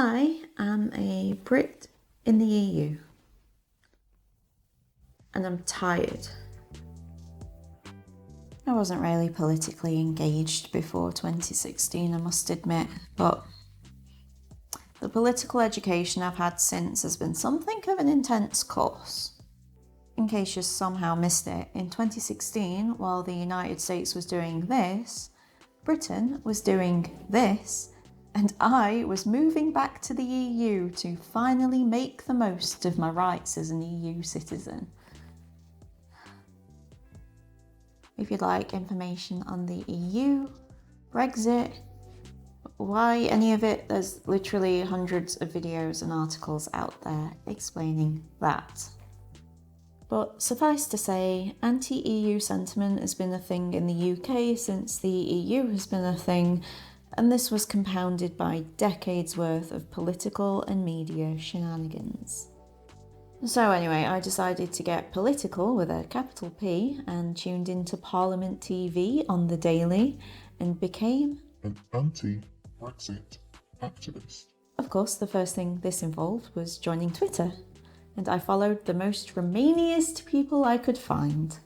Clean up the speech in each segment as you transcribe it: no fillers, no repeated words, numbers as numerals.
I am a Brit in the EU, and I'm tired. I wasn't really politically engaged before 2016, I must admit, but the political education I've had since has been something of an intense course. In case you somehow missed it, in 2016, while the United States was doing this, Britain was doing this, and I was moving back to the EU to finally make the most of my rights as an EU citizen. If you'd like information on the EU, Brexit, why any of it, there's literally hundreds of videos and articles out there explaining that. But suffice to say, anti-EU sentiment has been a thing in the UK since the EU has been a thing, and this was compounded by decades worth of political and media shenanigans. So anyway, I decided to get political with a capital P and tuned into Parliament TV on the daily and became an anti-Brexit activist. Of course, the first thing this involved was joining Twitter, and I followed the most Remainist people I could find.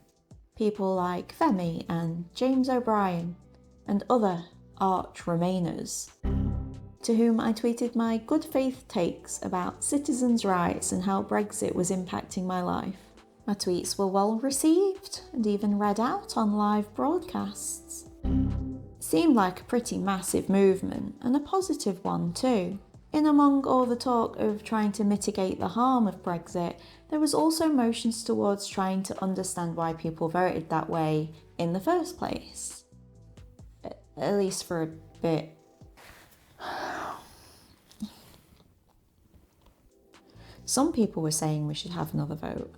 People like Femi and James O'Brien and other arch-Remainers, to whom I tweeted my good faith takes about citizens' rights and how Brexit was impacting my life. My tweets were well received and even read out on live broadcasts. It seemed like a pretty massive movement, and a positive one too. In among all the talk of trying to mitigate the harm of Brexit, there was also motions towards trying to understand why people voted that way in the first place. At least for a bit. Some people were saying we should have another vote,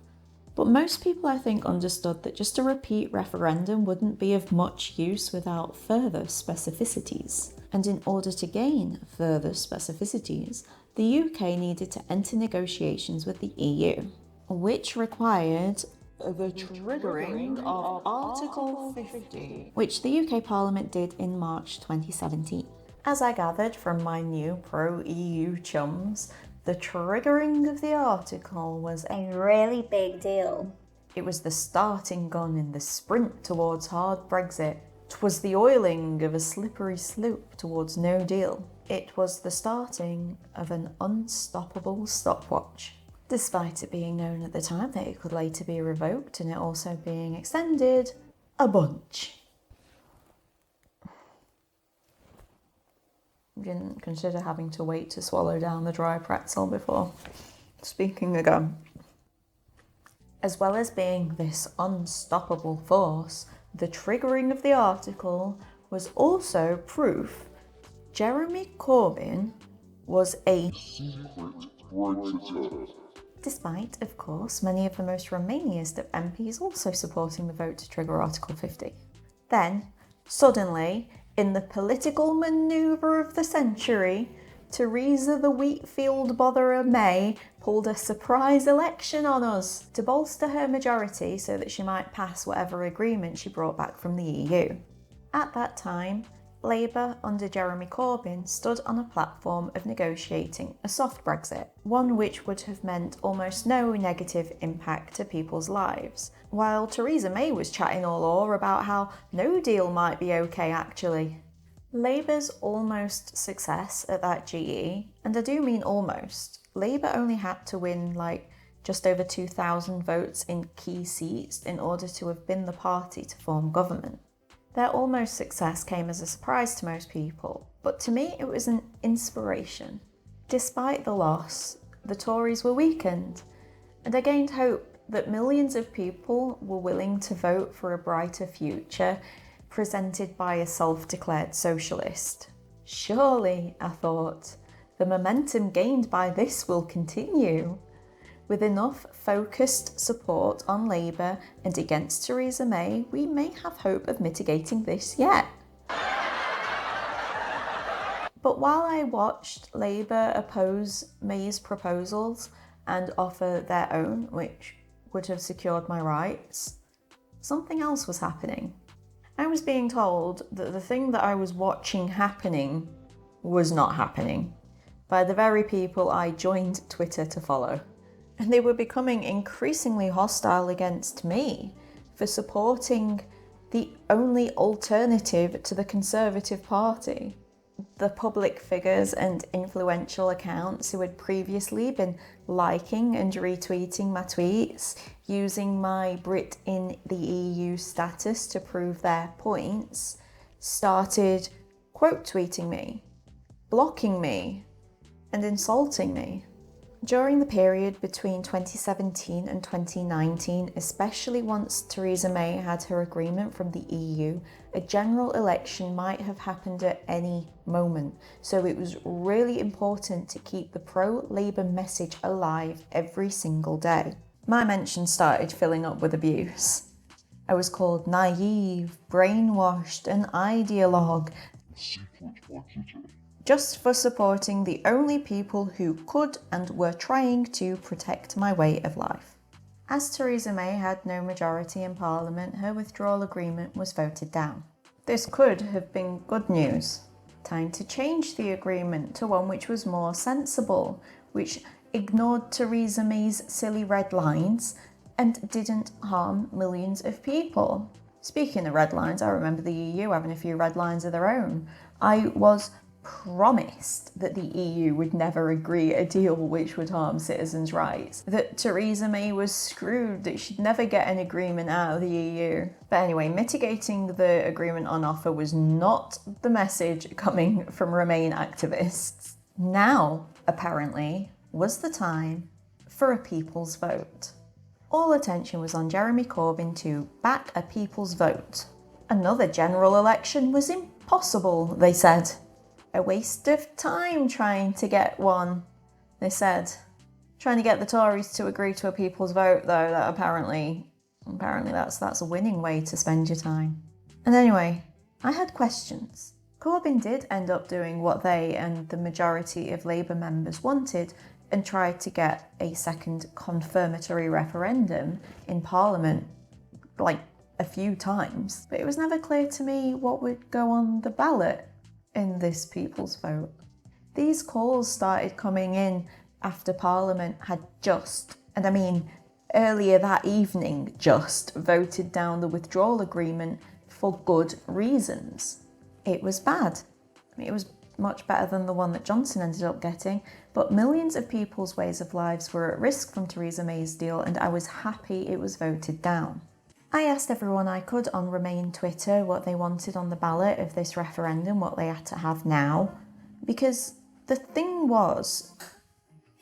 but most people I think understood that just a repeat referendum wouldn't be of much use without further specificities. And in order to gain further specificities, the UK needed to enter negotiations with the EU, which required the triggering of Article 50, which the UK Parliament did in March 2017. As I gathered from my new pro-EU chums, the triggering of the article was a really big deal. It was the starting gun in the sprint towards hard Brexit. 'Twas the oiling of a slippery slope towards no deal. It was the starting of an unstoppable stopwatch, despite it being known at the time that it could later be revoked and it also being extended a bunch. Didn't consider having to wait to swallow down the dry pretzel before speaking again. As well as being this unstoppable force, the triggering of the article was also proof Jeremy Corbyn was a Secret Brexiteer. Despite, of course, many of the most Remainist of MPs also supporting the vote to trigger Article 50. Then, suddenly, in the political manoeuvre of the century, Theresa the Wheatfield botherer May pulled a surprise election on us to bolster her majority so that she might pass whatever agreement she brought back from the EU. At that time, Labour under Jeremy Corbyn stood on a platform of negotiating a soft Brexit, one which would have meant almost no negative impact to people's lives, while Theresa May was chatting all o'er about how no deal might be okay actually. Labour's almost success at that GE, and I do mean almost, Labour only had to win just over 2,000 votes in key seats in order to have been the party to form government. Their almost success came as a surprise to most people, but to me it was an inspiration. Despite the loss, the Tories were weakened, and I gained hope that millions of people were willing to vote for a brighter future presented by a self-declared socialist. Surely, I thought, the momentum gained by this will continue. With enough focused support on Labour and against Theresa May, we may have hope of mitigating this yet. But while I watched Labour oppose May's proposals and offer their own, which would have secured my rights, something else was happening. I was being told that the thing that I was watching happening was not happening. by the very people I joined Twitter to follow. And they were becoming increasingly hostile against me for supporting the only alternative to the Conservative Party. The public figures and influential accounts who had previously been liking and retweeting my tweets, using my Brit in the EU status to prove their points, started quote tweeting me, blocking me, and insulting me. During the period between 2017 and 2019, especially once Theresa May had her agreement from the EU, a general election might have happened at any moment. So it was really important to keep the pro-Labour message alive every single day. My mentions started filling up with abuse. I was called naive, brainwashed, an ideologue, secret Brexiteer, just for supporting the only people who could and were trying to protect my way of life. As Theresa May had no majority in Parliament, her withdrawal agreement was voted down. This could have been good news. Time to change the agreement to one which was more sensible, which ignored Theresa May's silly red lines and didn't harm millions of people. Speaking of red lines, I remember the EU having a few red lines of their own. I was promised that the EU would never agree a deal which would harm citizens' rights, that Theresa May was screwed, that she'd never get an agreement out of the EU. But anyway, mitigating the agreement on offer was not the message coming from Remain activists. Now, apparently, was the time for a people's vote. All attention was on Jeremy Corbyn to back a people's vote. Another general election was impossible, they said. A waste of time trying to get one, they said. Trying to get the Tories to agree to a people's vote, though, that apparently that's a winning way to spend your time. And anyway, I had questions. Corbyn did end up doing what they and the majority of Labour members wanted and tried to get a second confirmatory referendum in Parliament, like a few times. But it was never clear to me what would go on the ballot in this people's vote. These calls started coming in after Parliament had just, and I mean earlier that evening, just voted down the withdrawal agreement for good reasons. It was bad. I mean, it was much better than the one that Johnson ended up getting, but millions of people's ways of lives were at risk from Theresa May's deal, and I was happy it was voted down. I asked everyone I could on Remain Twitter what they wanted on the ballot of this referendum, what they had to have now, because the thing was,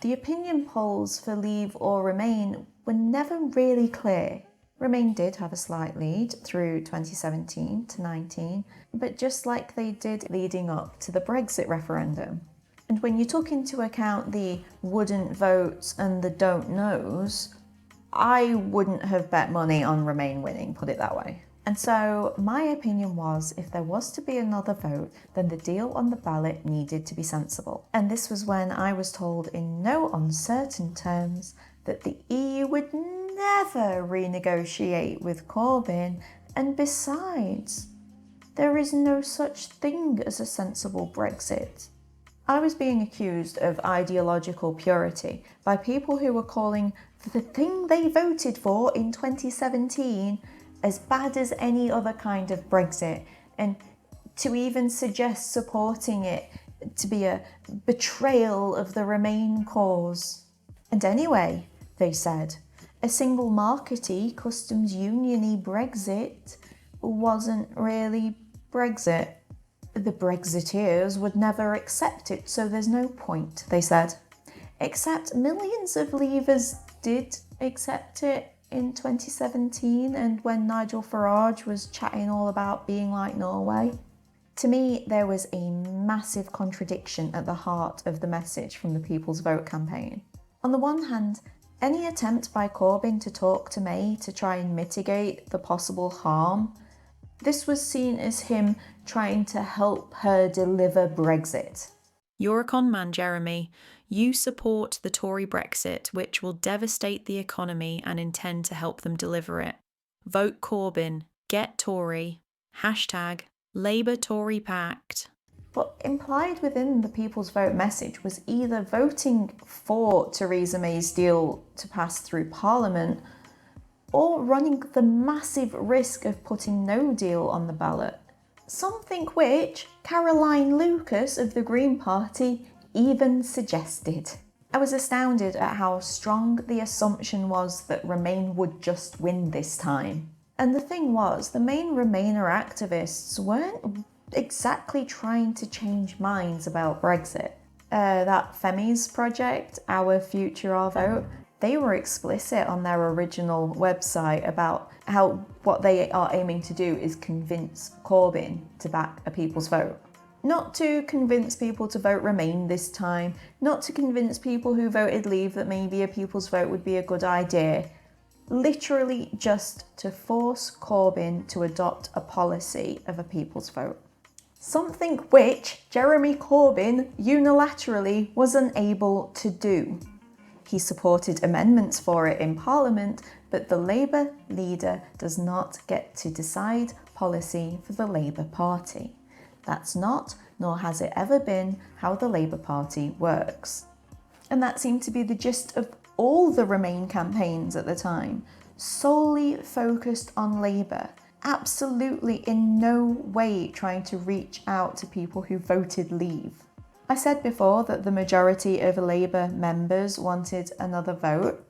the opinion polls for Leave or Remain were never really clear. Remain did have a slight lead through 2017 to 19, but just like they did leading up to the Brexit referendum. And when you took into account the wouldn't votes and the don't knows, I wouldn't have bet money on Remain winning, put it that way. And so my opinion was, if there was to be another vote, then the deal on the ballot needed to be sensible. And this was when I was told in no uncertain terms that the EU would never renegotiate with Corbyn, and besides, there is no such thing as a sensible Brexit. I was being accused of ideological purity by people who were calling the thing they voted for in 2017 as bad as any other kind of Brexit, and to even suggest supporting it to be a betrayal of the Remain cause. And anyway, they said, a single markety, customs union-y Brexit wasn't really Brexit. The Brexiteers would never accept it, so there's no point, they said. Except millions of Leavers did accept it in 2017, and when Nigel Farage was chatting all about being like Norway. To me, there was a massive contradiction at the heart of the message from the People's Vote campaign. On the one hand, any attempt by Corbyn to talk to May to try and mitigate the possible harm, this was seen as him trying to help her deliver Brexit. You're a con man, Jeremy. You support the Tory Brexit, which will devastate the economy, and intend to help them deliver it. Vote Corbyn. Get Tory. #Labour Tory Pact. But implied within the People's Vote message was either voting for Theresa May's deal to pass through Parliament or running the massive risk of putting no deal on the ballot. Something which Caroline Lucas of the Green Party even suggested. I was astounded at how strong the assumption was that Remain would just win this time. And the thing was, the main Remainer activists weren't exactly trying to change minds about Brexit. That Femi's project, Our Future, Our Vote, they were explicit on their original website about how what they are aiming to do is convince Corbyn to back a People's Vote. Not to convince people to vote Remain this time, not to convince people who voted Leave that maybe a People's Vote would be a good idea. Literally just to force Corbyn to adopt a policy of a People's Vote. Something which Jeremy Corbyn unilaterally was unable to do. He supported amendments for it in Parliament, but the Labour leader does not get to decide policy for the Labour Party. That's not, nor has it ever been, how the Labour Party works. And that seemed to be the gist of all the Remain campaigns at the time, solely focused on Labour, absolutely in no way trying to reach out to people who voted Leave. I said before that the majority of Labour members wanted another vote,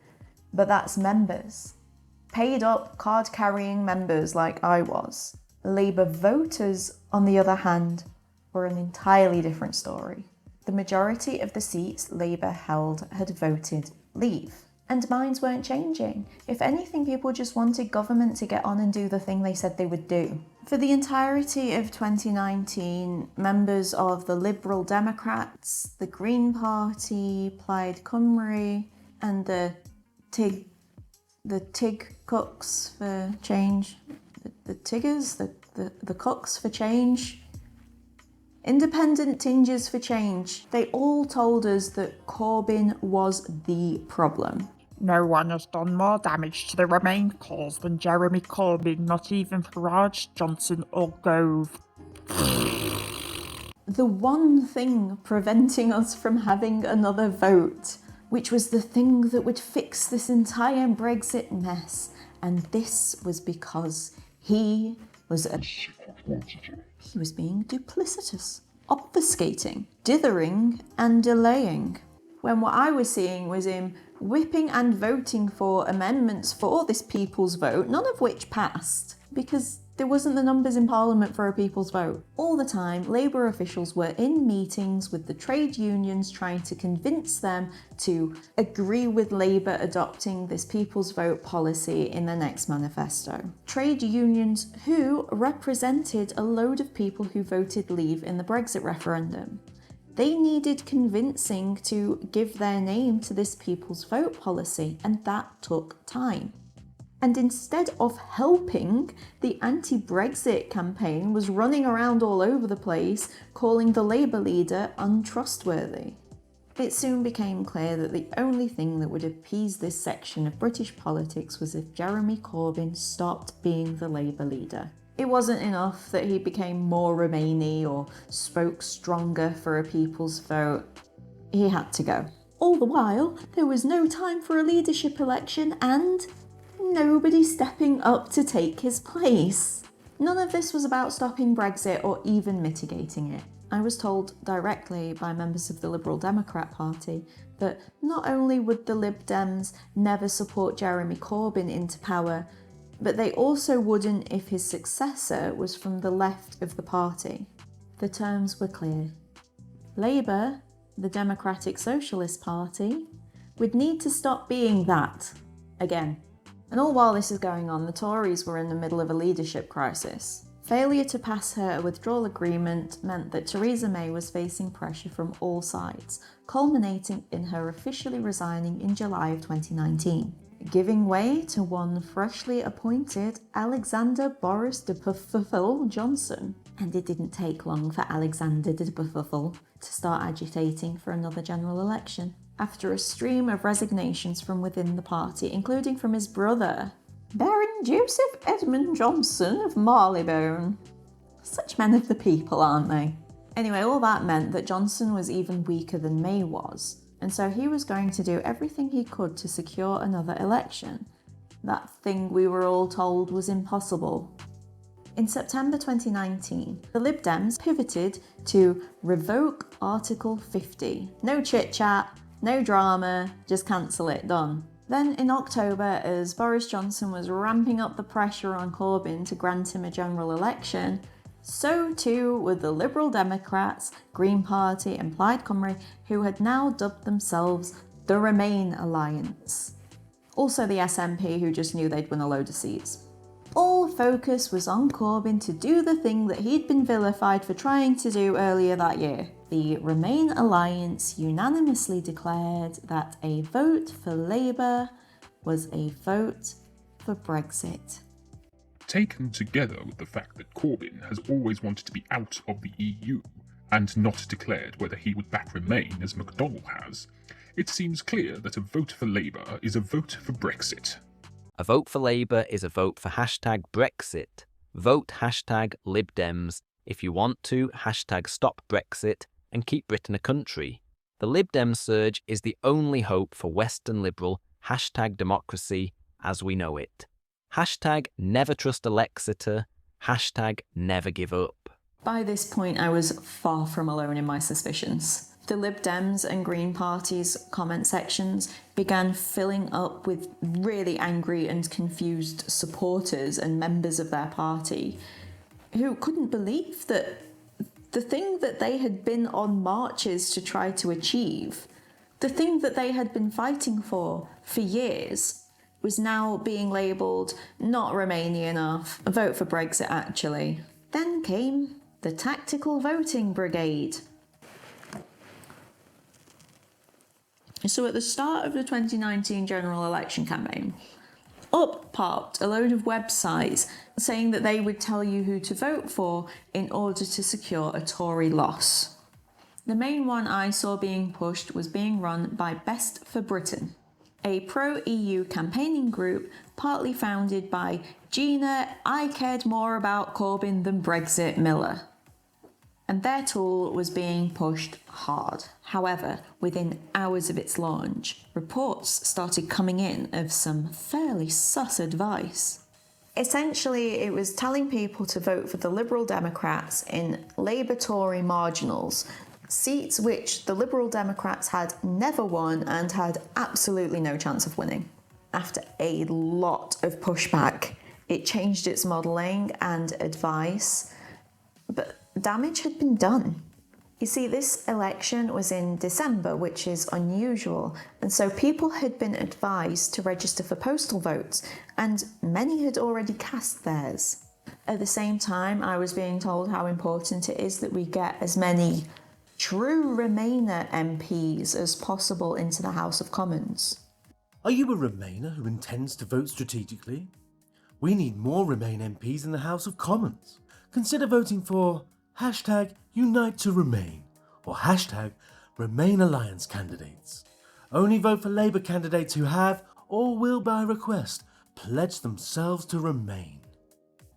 but that's members. Paid up, card-carrying members like I was. Labour voters, on the other hand, were an entirely different story. The majority of the seats Labour held had voted Leave. And minds weren't changing. If anything, people just wanted government to get on and do the thing they said they would do. For the entirety of 2019, members of the Liberal Democrats, the Green Party, Plaid Cymru, and the Tig Cooks for Change, the Tiggers, the Cooks for Change, Independent Tinges for Change, they all told us that Corbyn was the problem. No one has done more damage to the Remain cause than Jeremy Corbyn, not even Boris Johnson or Gove. The one thing preventing us from having another vote, which was the thing that would fix this entire Brexit mess, and this was because he was being duplicitous, obfuscating, dithering and delaying. When what I was seeing was him whipping and voting for amendments for this People's Vote, none of which passed, because there wasn't the numbers in Parliament for a People's Vote. All the time, Labour officials were in meetings with the trade unions trying to convince them to agree with Labour adopting this People's Vote policy in their next manifesto. Trade unions who represented a load of people who voted Leave in the Brexit referendum. They needed convincing to give their name to this People's Vote policy, and that took time. And instead of helping, the anti-Brexit campaign was running around all over the place, calling the Labour leader untrustworthy. It soon became clear that the only thing that would appease this section of British politics was if Jeremy Corbyn stopped being the Labour leader. It wasn't enough that he became more Remainy or spoke stronger for a People's Vote. He had to go. All the while, there was no time for a leadership election and nobody stepping up to take his place. None of this was about stopping Brexit or even mitigating it. I was told directly by members of the Liberal Democrat Party that not only would the Lib Dems never support Jeremy Corbyn into power, but they also wouldn't if his successor was from the left of the party. The terms were clear. Labour, the Democratic Socialist Party, would need to stop being that again. And all while this is going on, the Tories were in the middle of a leadership crisis. Failure to pass her a withdrawal agreement meant that Theresa May was facing pressure from all sides, culminating in her officially resigning in July of 2019, giving way to one freshly appointed Alexander Boris de Johnson. And it didn't take long for Alexander de to start agitating for another general election. After a stream of resignations from within the party, including from his brother, Baron Joseph Edmund Johnson of Marylebone. Such men of the people, aren't they? Anyway, all that meant that Johnson was even weaker than May was, and so he was going to do everything he could to secure another election. That thing we were all told was impossible. In September 2019, the Lib Dems pivoted to revoke Article 50. No chit-chat, no drama, just cancel it, done. Then in October, as Boris Johnson was ramping up the pressure on Corbyn to grant him a general election, so too were the Liberal Democrats, Green Party and Plaid Cymru, who had now dubbed themselves the Remain Alliance. Also the SNP, who just knew they'd win a load of seats. All focus was on Corbyn to do the thing that he'd been vilified for trying to do earlier that year. The Remain Alliance unanimously declared that a vote for Labour was a vote for Brexit. Taken together with the fact that Corbyn has always wanted to be out of the EU and not declared whether he would back Remain as McDonnell has, it seems clear that a vote for Labour is a vote for Brexit. A vote for Labour is a vote for hashtag Brexit. Vote hashtag Lib Dems if you want to hashtag Stop Brexit and keep Britain a country. The Lib Dem surge is the only hope for Western liberal hashtag democracy as we know it. Hashtag never trust a Lexiter. Hashtag never give up. By this point, I was far from alone in my suspicions. The Lib Dems and Green Party's comment sections began filling up with really angry and confused supporters and members of their party who couldn't believe that the thing that they had been on marches to try to achieve, the thing that they had been fighting for years, was now being labelled not Remainian enough, a vote for Brexit actually. Then came the Tactical Voting Brigade. So at the start of the 2019 general election campaign, up popped a load of websites saying that they would tell you who to vote for in order to secure a Tory loss. The main one I saw being pushed was being run by Best for Britain, a pro-EU campaigning group partly founded by Gina I cared more about Corbyn than Brexit Miller. And their tool was being pushed hard. However, within hours of its launch, reports started coming in of some fairly sus advice. Essentially, it was telling people to vote for the Liberal Democrats in Labour-Tory marginals, seats which the Liberal Democrats had never won and had absolutely no chance of winning. After a lot of pushback, it changed its modelling and advice, but damage had been done. You see, this election was in December, which is unusual, and so people had been advised to register for postal votes, and many had already cast theirs. At the same time, I was being told how important it is that we get as many true Remainer MPs as possible into the House of Commons. Are you a Remainer who intends to vote strategically? We need more Remain MPs in the House of Commons. Consider voting for hashtag Unite to Remain or hashtag Remain Alliance candidates. Only vote for Labour candidates who have, or will by request, pledged themselves to remain.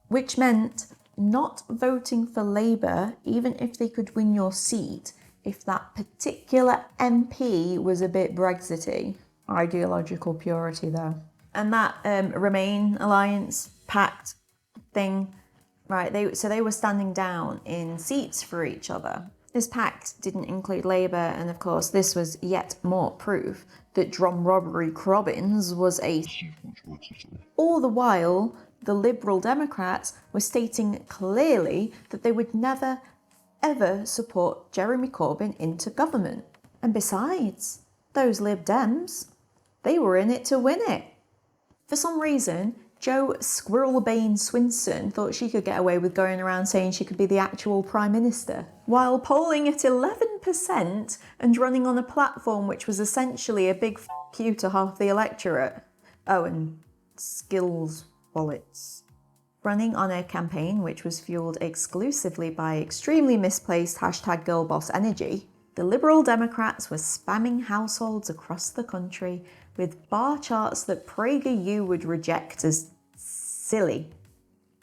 Which meant not voting for Labour even if they could win your seat if that particular MP was a bit Brexity. Ideological purity though. And that Remain Alliance pact thing, right, they were standing down in seats for each other. This pact didn't include Labour, and of course this was yet more proof that drum robbery Corbyn's was a... All the while, the Liberal Democrats were stating clearly that they would never, ever support Jeremy Corbyn into government. And besides, those Lib Dems, they were in it to win it. For some reason, Jo Squirrelbane Swinson thought she could get away with going around saying she could be the actual Prime Minister, while polling at 11% and running on a platform which was essentially a big f*** you to half the electorate. Oh, and skills wallets. Running on a campaign which was fueled exclusively by extremely misplaced hashtag girlboss energy, the Liberal Democrats were spamming households across the country with bar charts that PragerU would reject as silly.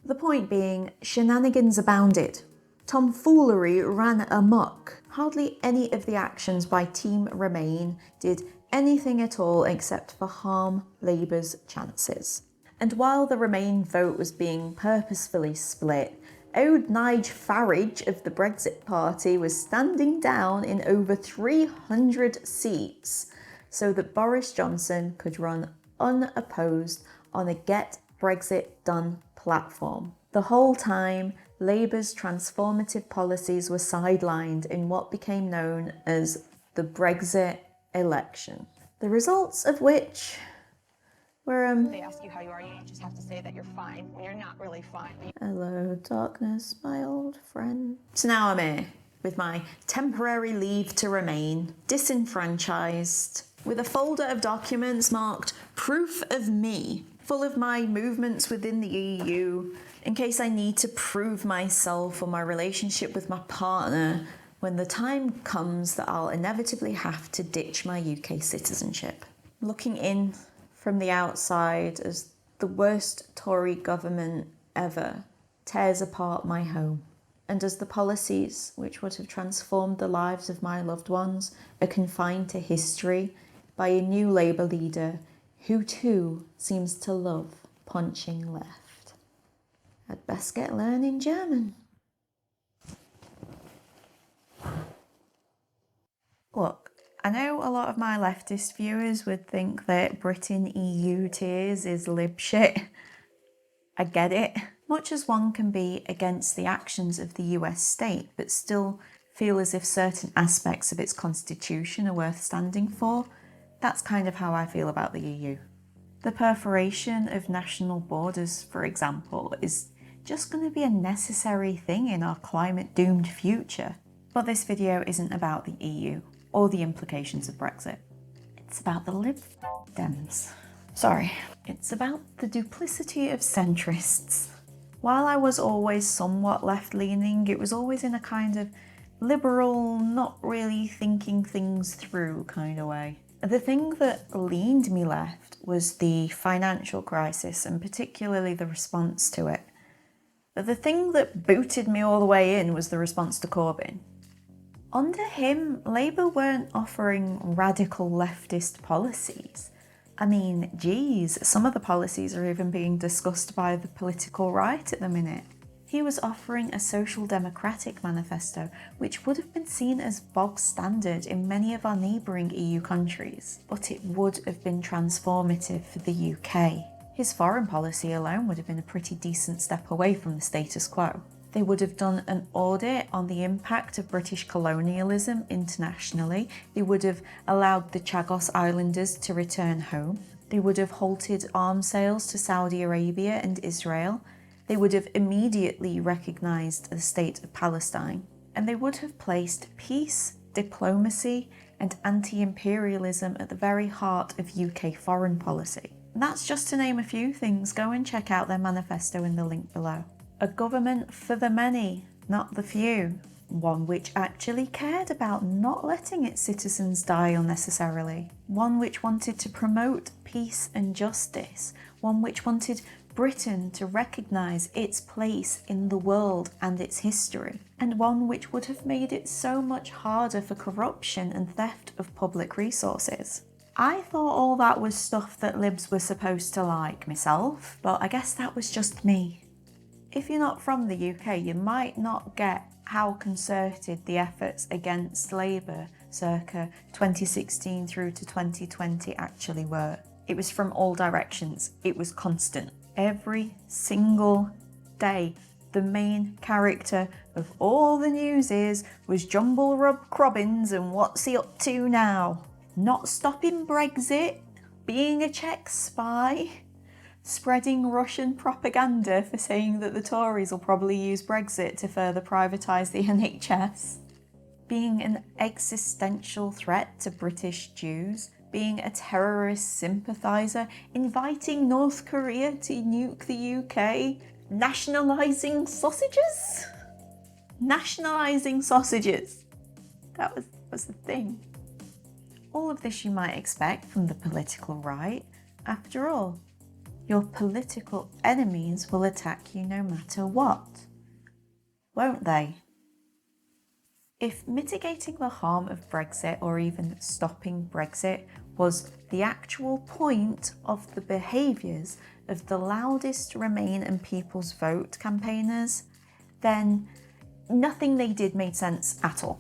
The point being, shenanigans abounded. Tomfoolery ran amok. Hardly any of the actions by Team Remain did anything at all except for harm Labour's chances. And while the Remain vote was being purposefully split, old Nigel Farage of the Brexit Party was standing down in over 300 seats so that Boris Johnson could run unopposed on a Get Brexit Done platform. The whole time, Labour's transformative policies were sidelined in what became known as the Brexit election, the results of which were They ask you how you are, you just have to say that you're fine when you're not really fine. hello darkness, my old friend. So now I'm here with my temporary leave to remain, disenfranchised, with a folder of documents marked proof of me, full of my movements within the EU, in case I need to prove myself or my relationship with my partner when the time comes that I'll inevitably have to ditch my UK citizenship. Looking in from the outside as the worst Tory government ever tears apart my home, and as the policies which would have transformed the lives of my loved ones are confined to history by a new Labour leader who too seems to love punching left. I'd best get learning German. Look, I know a lot of my leftist viewers would think that Britain EU tears is lib shit. I get it. Much as one can be against the actions of the US state, but still feel as if certain aspects of its constitution are worth standing for, that's kind of how I feel about the EU. The perforation of national borders, for example, is just going to be a necessary thing in our climate-doomed future. But this video isn't about the EU or the implications of Brexit. It's about the Lib Dems. Sorry, it's about the duplicity of centrists. While I was always somewhat left-leaning, it was always in a kind of liberal, not really thinking things through kind of way. The thing that leaned me left was the financial crisis and particularly the response to it. But the thing that booted me all the way in was the response to Corbyn. Under him, Labour weren't offering radical leftist policies. I mean, geez, some of the policies are even being discussed by the political right at the minute. He was offering a social democratic manifesto, which would have been seen as bog standard in many of our neighbouring EU countries, but it would have been transformative for the UK. His foreign policy alone would have been a pretty decent step away from the status quo. They would have done an audit on the impact of British colonialism internationally. They would have allowed the Chagos Islanders to return home. They would have halted arms sales to Saudi Arabia and Israel. They would have immediately recognised the state of Palestine. And they would have placed peace, diplomacy, and anti-imperialism at the very heart of UK foreign policy. And that's just to name a few things. Go and check out their manifesto in the link below. A government for the many, not the few. One which actually cared about not letting its citizens die unnecessarily. One which wanted to promote peace and justice. One which wanted Britain to recognise its place in the world and its history. And one which would have made it so much harder for corruption and theft of public resources. I thought all that was stuff that Libs were supposed to like myself, but I guess that was just me. If you're not from the UK, you might not get how concerted the efforts against Labour circa 2016 through to 2020 actually were. It was from all directions. It was constant. Every single day, the main character of all the news was Jumble Rob Crobbins and what's he up to now? Not stopping Brexit, being a Czech spy, spreading Russian propaganda for saying that the Tories will probably use Brexit to further privatise the NHS, being an existential threat to British Jews, being a terrorist sympathiser, inviting North Korea to nuke the UK, nationalising sausages? Nationalising sausages. That was the thing. All of this you might expect from the political right. After all, your political enemies will attack you no matter what, won't they? If mitigating the harm of Brexit or even stopping Brexit was the actual point of the behaviours of the loudest Remain and People's Vote campaigners, then nothing they did made sense at all.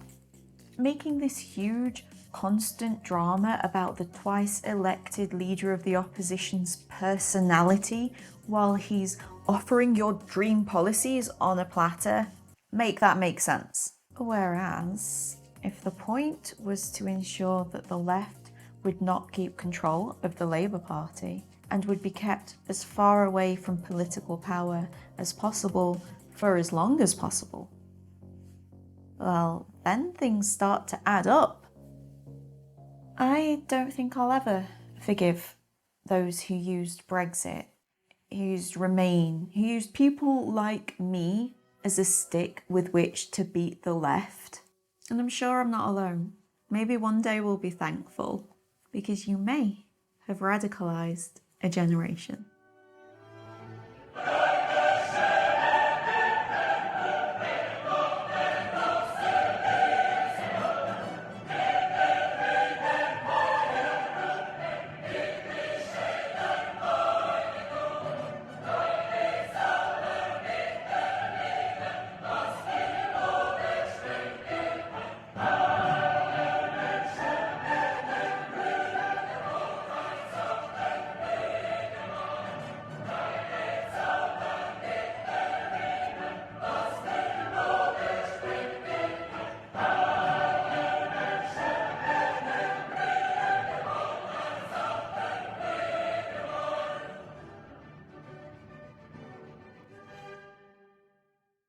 Making this huge, constant drama about the twice elected leader of the opposition's personality while he's offering your dream policies on a platter, make that make sense. Whereas, if the point was to ensure that the left would not keep control of the Labour Party and would be kept as far away from political power as possible for as long as possible, well, then things start to add up. I don't think I'll ever forgive those who used Brexit, who used Remain, who used people like me as a stick with which to beat the left. And I'm sure I'm not alone. Maybe one day we'll be thankful, because you may have radicalised a generation.